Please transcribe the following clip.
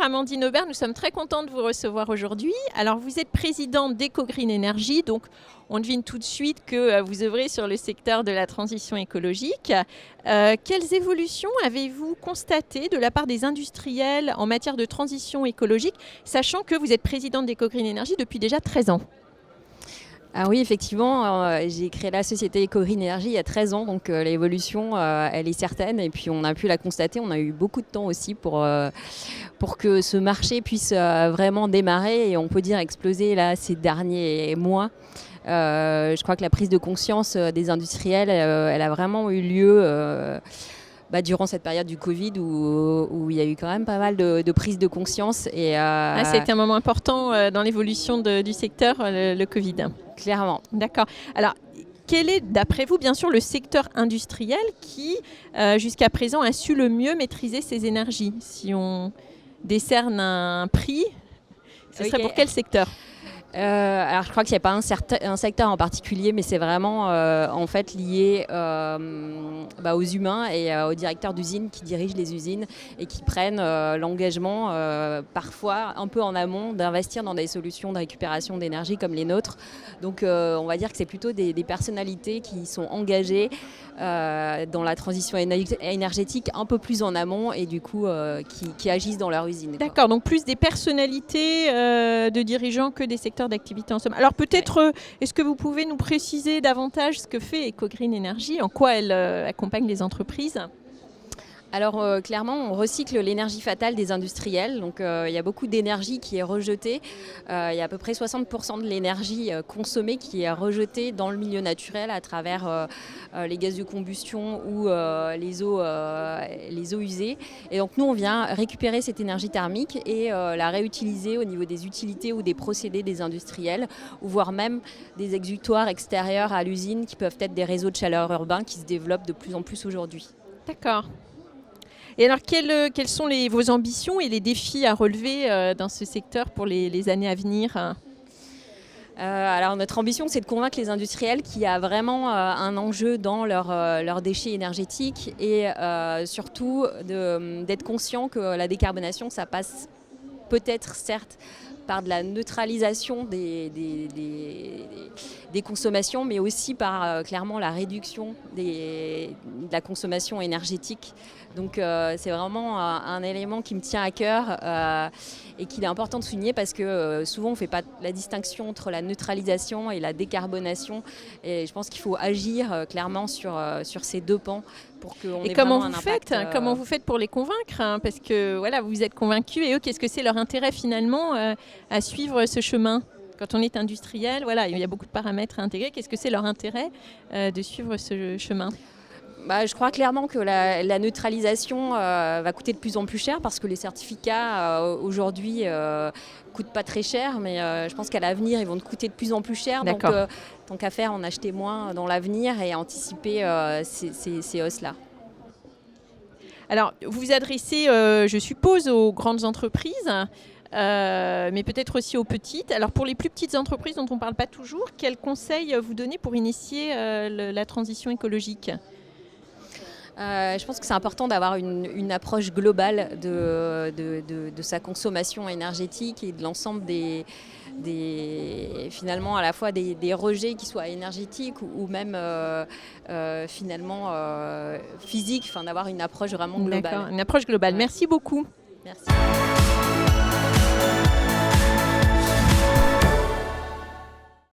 Amandine Aubert, nous sommes très contents de vous recevoir aujourd'hui. Alors vous êtes présidente d'EcoGreen Energy, donc on devine tout de suite que vous œuvrez sur le secteur de la transition écologique. Quelles évolutions avez-vous constatées de la part des industriels en matière de transition écologique, sachant que vous êtes présidente d'EcoGreen Energy depuis déjà 13 ans? Ah oui, effectivement, j'ai créé la société EcoGreen Energy il y a 13 ans, donc l'évolution, elle est certaine. Et puis on a pu la constater, on a eu beaucoup de temps aussi pour que ce marché puisse vraiment démarrer et on peut dire exploser là, ces derniers mois. Je crois que la prise de conscience des industriels, elle a vraiment eu lieu durant cette période du Covid où il y a eu quand même pas mal de prise de conscience. C'était un moment important dans l'évolution du secteur, le Covid. Clairement. D'accord. Alors, quel est, d'après vous, bien sûr, le secteur industriel qui, jusqu'à présent, a su le mieux maîtriser ses énergies? Si on décerne un prix, ce serait pour quel secteur? Alors je crois qu'il n'y a pas un secteur en particulier, mais c'est vraiment en fait lié aux humains et aux directeurs d'usines qui dirigent les usines et qui prennent l'engagement, parfois un peu en amont, d'investir dans des solutions de récupération d'énergie comme les nôtres. Donc on va dire que c'est plutôt des personnalités qui sont engagées dans la transition énergétique un peu plus en amont et du coup qui agissent dans leur usine. D'accord, donc plus des personnalités de dirigeants que des secteurs d'activité en somme. Alors peut-être, est-ce que vous pouvez nous préciser davantage ce que fait EcoGreen Energy, en quoi elle accompagne les entreprises? Alors clairement, on recycle l'énergie fatale des industriels. Donc il y a beaucoup d'énergie qui est rejetée. Il y a à peu près 60% de l'énergie consommée qui est rejetée dans le milieu naturel à travers les gaz de combustion ou les eaux usées. Et donc nous, on vient récupérer cette énergie thermique et la réutiliser au niveau des utilités ou des procédés des industriels, ou voire même des exutoires extérieurs à l'usine qui peuvent être des réseaux de chaleur urbains qui se développent de plus en plus aujourd'hui. D'accord. Et alors, quelles sont vos ambitions et les défis à relever dans ce secteur pour les années à venir? Alors notre ambition, c'est de convaincre les industriels qu'il y a vraiment un enjeu dans leurs déchets énergétiques et surtout d'être conscient que la décarbonation, ça passe peut-être certes par de la neutralisation des consommations, mais aussi par clairement la réduction de la consommation énergétique. Donc c'est vraiment un élément qui me tient à cœur et qu'il est important de souligner parce que souvent on ne fait pas la distinction entre la neutralisation et la décarbonation. Et je pense qu'il faut agir clairement sur ces deux pans pour qu'on ait vraiment un impact. Comment vous faites pour les convaincre, hein? Parce que voilà, vous êtes convaincus et eux, qu'est-ce que c'est leur intérêt finalement à suivre ce chemin? Quand on est industriel, voilà, il y a beaucoup de paramètres à intégrer. Qu'est-ce que c'est leur intérêt de suivre ce chemin? Je crois clairement que la neutralisation va coûter de plus en plus cher parce que les certificats aujourd'hui coûtent pas très cher, mais je pense qu'à l'avenir ils vont coûter de plus en plus cher. D'accord. Donc tant qu'à faire, en acheter moins dans l'avenir et anticiper ces hausses-là. Alors, vous vous adressez, je suppose, aux grandes entreprises, mais peut-être aussi aux petites. Alors, pour les plus petites entreprises dont on ne parle pas toujours, quels conseils vous donnez pour initier la transition écologique? Je pense que c'est important d'avoir une approche globale de sa consommation énergétique et de l'ensemble finalement à la fois des rejets qui soient énergétiques ou même finalement physiques, d'avoir une approche vraiment globale. D'accord, une approche globale. Ouais. Merci beaucoup. Merci.